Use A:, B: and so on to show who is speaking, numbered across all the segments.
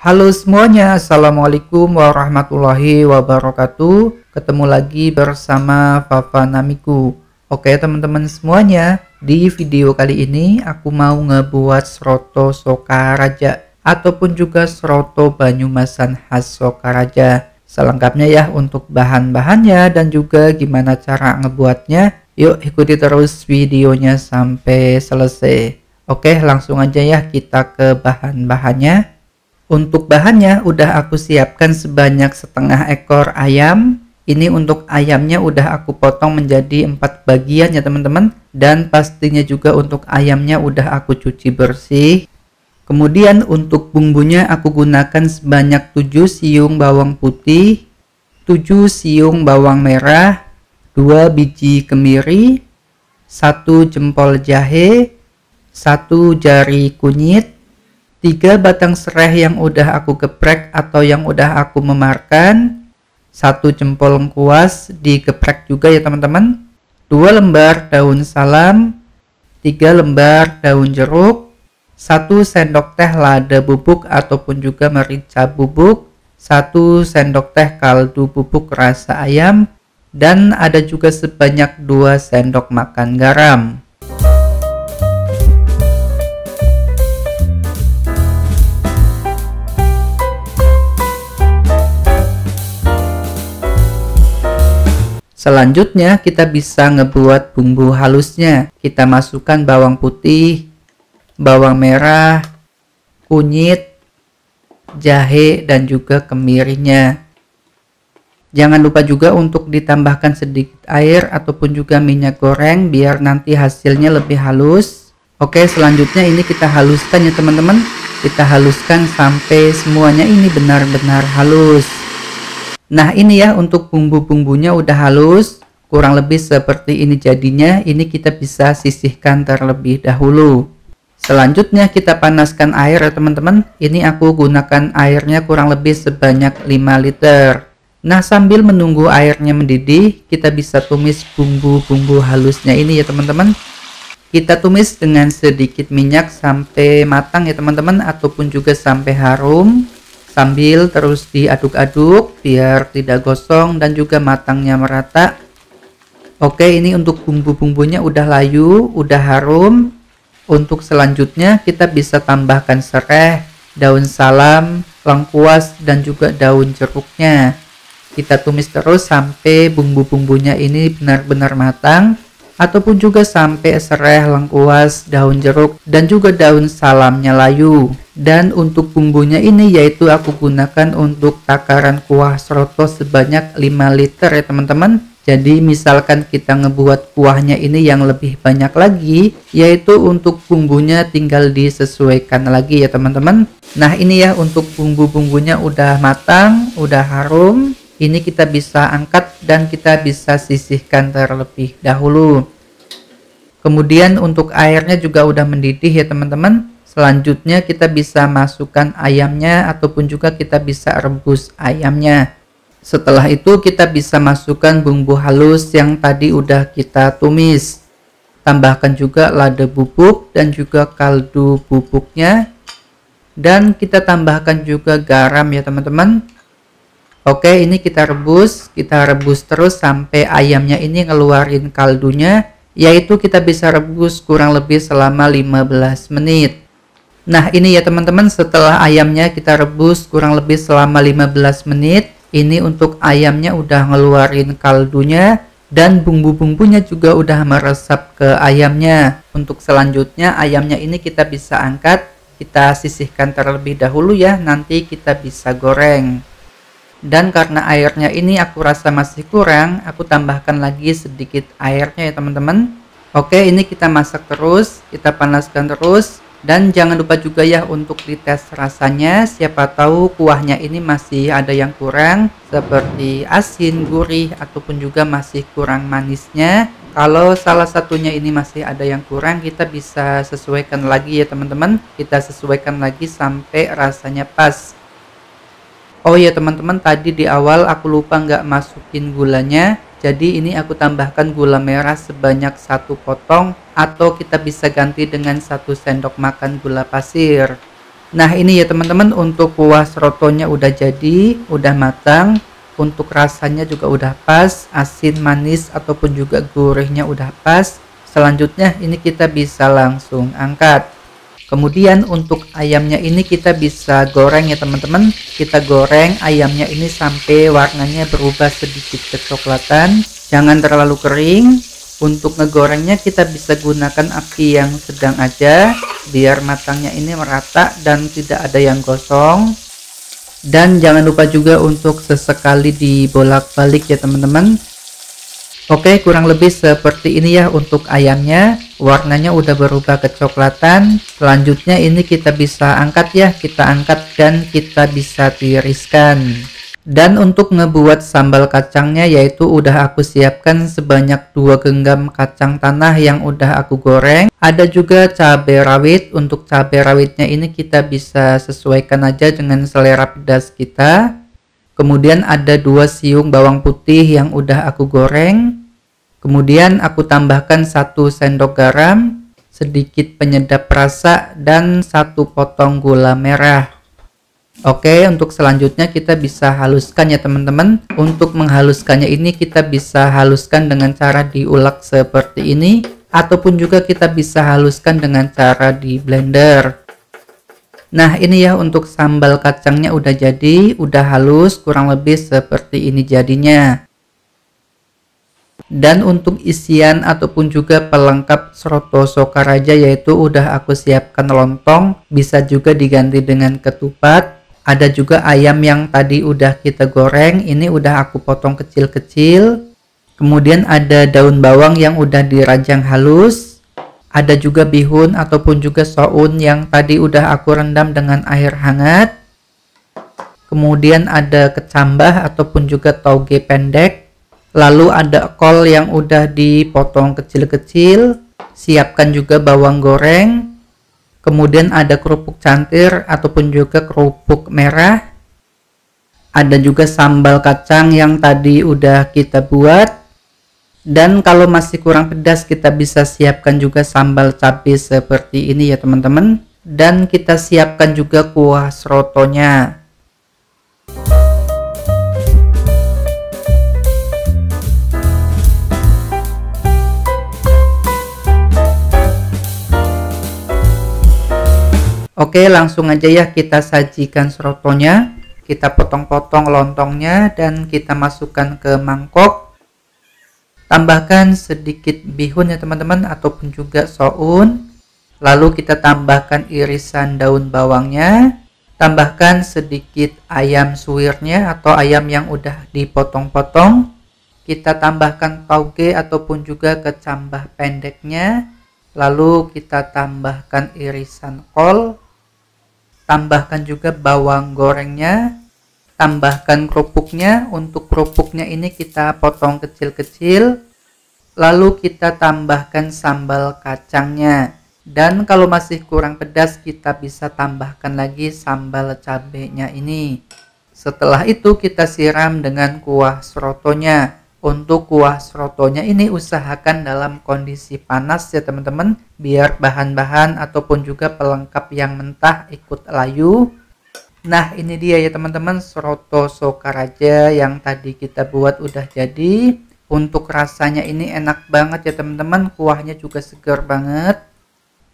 A: Halo semuanya, Assalamualaikum warahmatullahi wabarakatuh. Ketemu lagi bersama Fafa Namiku. Oke teman-teman semuanya, di video kali ini aku mau ngebuat Sroto Sokaraja ataupun juga Sroto Banyumasan khas Sokaraja. Selengkapnya ya untuk bahan-bahannya dan juga gimana cara ngebuatnya. Yuk ikuti terus videonya sampai selesai. Oke, langsung aja ya kita ke bahan-bahannya. Untuk bahannya udah aku siapkan sebanyak setengah ekor ayam. Ini untuk ayamnya udah aku potong menjadi 4 bagian ya teman-teman. Dan pastinya juga untuk ayamnya udah aku cuci bersih. Kemudian untuk bumbunya aku gunakan sebanyak 7 siung bawang putih, 7 siung bawang merah, 2 biji kemiri, 1 jempol jahe, 1 jari kunyit, 3 batang serai yang udah aku geprek atau yang udah aku memarkan, 1 jempol lengkuas digeprek juga ya teman-teman, 2 lembar daun salam, 3 lembar daun jeruk, 1 sendok teh lada bubuk ataupun juga merica bubuk, 1 sendok teh kaldu bubuk rasa ayam, dan ada juga sebanyak 2 sendok makan garam. Selanjutnya kita bisa ngebuat bumbu halusnya. Kita masukkan bawang putih, bawang merah, kunyit, jahe, dan juga kemirinya. Jangan lupa juga untuk ditambahkan sedikit air ataupun juga minyak goreng biar nanti hasilnya lebih halus. Oke, selanjutnya ini kita haluskan ya teman-teman. Kita haluskan sampai semuanya ini benar-benar halus. Nah ini ya untuk bumbu-bumbunya udah halus, kurang lebih seperti ini jadinya. Ini kita bisa sisihkan terlebih dahulu. Selanjutnya kita panaskan air ya teman-teman. Ini aku gunakan airnya kurang lebih sebanyak 5 liter. Nah sambil menunggu airnya mendidih, kita bisa tumis bumbu-bumbu halusnya ini ya teman-teman. Kita tumis dengan sedikit minyak sampai matang ya teman-teman, ataupun juga sampai harum. Sambil terus diaduk-aduk biar tidak gosong dan juga matangnya merata. Oke, ini untuk bumbu-bumbunya udah layu, udah harum. Untuk selanjutnya kita bisa tambahkan serai, daun salam, lengkuas, dan juga daun jeruknya. Kita tumis terus sampai bumbu-bumbunya ini benar-benar matang, ataupun juga sampai serai, lengkuas, daun jeruk, dan juga daun salamnya layu. Dan untuk bumbunya ini yaitu aku gunakan untuk takaran kuah sroto sebanyak 5 liter ya teman-teman. Jadi misalkan kita ngebuat kuahnya ini yang lebih banyak lagi, yaitu untuk bumbunya tinggal disesuaikan lagi ya teman-teman. Nah ini ya untuk bumbu-bumbunya udah matang, udah harum. Ini kita bisa angkat dan kita bisa sisihkan terlebih dahulu. Kemudian untuk airnya juga udah mendidih ya teman-teman. Selanjutnya kita bisa masukkan ayamnya ataupun juga kita bisa rebus ayamnya. Setelah itu kita bisa masukkan bumbu halus yang tadi udah kita tumis. Tambahkan juga lada bubuk dan juga kaldu bubuknya. Dan kita tambahkan juga garam ya teman-teman. Oke, ini kita rebus terus sampai ayamnya ini ngeluarin kaldunya. Yaitu kita bisa rebus kurang lebih selama 15 menit. Nah ini ya teman-teman, setelah ayamnya kita rebus kurang lebih selama 15 menit. Ini untuk ayamnya udah ngeluarin kaldunya dan bumbu-bumbunya juga udah meresap ke ayamnya. Untuk selanjutnya ayamnya ini kita bisa angkat, kita sisihkan terlebih dahulu ya, nanti kita bisa goreng. Dan karena airnya ini aku rasa masih kurang, aku tambahkan lagi sedikit airnya ya teman-teman. Oke, ini kita masak terus, kita panaskan terus. Dan jangan lupa juga ya untuk dites rasanya, siapa tahu kuahnya ini masih ada yang kurang seperti asin, gurih, ataupun juga masih kurang manisnya. Kalau salah satunya ini masih ada yang kurang, kita bisa sesuaikan lagi ya teman-teman. Kita sesuaikan lagi sampai rasanya pas. Oh ya teman-teman, tadi di awal aku lupa nggak masukin gulanya. Jadi ini aku tambahkan gula merah sebanyak 1 potong, atau kita bisa ganti dengan 1 sendok makan gula pasir. Nah ini ya teman-teman, untuk kuah serotonya udah jadi, udah matang. Untuk rasanya juga udah pas, asin, manis ataupun juga gurihnya udah pas. Selanjutnya ini kita bisa langsung angkat. Kemudian untuk ayamnya ini kita bisa goreng ya teman-teman. Kita goreng ayamnya ini sampai warnanya berubah sedikit kecoklatan. Jangan terlalu kering. Untuk ngegorengnya kita bisa gunakan api yang sedang aja, biar matangnya ini merata dan tidak ada yang gosong. Dan jangan lupa juga untuk sesekali dibolak-balik ya teman-teman. Oke, kurang lebih seperti ini ya untuk ayamnya. Warnanya udah berubah kecoklatan. Selanjutnya ini kita bisa angkat ya. Kita angkat dan kita bisa tiriskan. Dan untuk ngebuat sambal kacangnya, yaitu udah aku siapkan sebanyak 2 genggam kacang tanah yang udah aku goreng. Ada juga cabai rawit. Untuk cabai rawitnya ini kita bisa sesuaikan aja dengan selera pedas kita. Kemudian ada 2 siung bawang putih yang udah aku goreng. Kemudian aku tambahkan 1 sendok garam, sedikit penyedap rasa, dan 1 potong gula merah. Oke, untuk selanjutnya kita bisa haluskan ya teman-teman. Untuk menghaluskannya ini kita bisa haluskan dengan cara diulek seperti ini, ataupun juga kita bisa haluskan dengan cara di blender. Nah ini ya untuk sambal kacangnya udah jadi, udah halus, kurang lebih seperti ini jadinya. Dan untuk isian ataupun juga pelengkap Soto Sokaraja, yaitu udah aku siapkan lontong, bisa juga diganti dengan ketupat. Ada juga ayam yang tadi udah kita goreng, ini udah aku potong kecil-kecil. Kemudian ada daun bawang yang udah dirajang halus. Ada juga bihun ataupun juga soun yang tadi udah aku rendam dengan air hangat. Kemudian ada kecambah ataupun juga toge pendek. Lalu ada kol yang udah dipotong kecil-kecil. Siapkan juga bawang goreng. Kemudian ada kerupuk cantir ataupun juga kerupuk merah. Ada juga sambal kacang yang tadi udah kita buat. Dan kalau masih kurang pedas kita bisa siapkan juga sambal cabai seperti ini ya teman-teman. Dan kita siapkan juga kuah serotonya. Oke, langsung aja ya kita sajikan serotonya. Kita potong-potong lontongnya dan kita masukkan ke mangkok. Tambahkan sedikit bihun ya teman-teman ataupun juga soun. Lalu kita tambahkan irisan daun bawangnya. Tambahkan sedikit ayam suwirnya atau ayam yang udah dipotong-potong. Kita tambahkan tauge ataupun juga kecambah pendeknya. Lalu kita tambahkan irisan kol. Tambahkan juga bawang gorengnya, tambahkan kerupuknya. Untuk kerupuknya ini kita potong kecil-kecil, lalu kita tambahkan sambal kacangnya. Dan kalau masih kurang pedas kita bisa tambahkan lagi sambal cabenya ini. Setelah itu kita siram dengan kuah serotonya. Untuk kuah serotonya ini usahakan dalam kondisi panas ya teman-teman, biar bahan-bahan ataupun juga pelengkap yang mentah ikut layu. Nah ini dia ya teman-teman, Soto Sokaraja yang tadi kita buat udah jadi. Untuk rasanya ini enak banget ya teman-teman, kuahnya juga segar banget.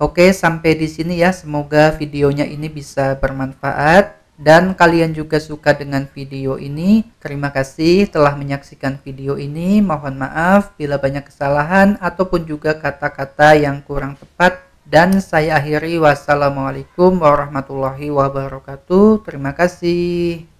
A: Oke, sampai di sini ya, semoga videonya ini bisa bermanfaat. Dan kalian juga suka dengan video ini. Terima kasih telah menyaksikan video ini. Mohon maaf bila banyak kesalahan ataupun juga kata-kata yang kurang tepat. Dan saya akhiri, wassalamualaikum warahmatullahi wabarakatuh. Terima kasih.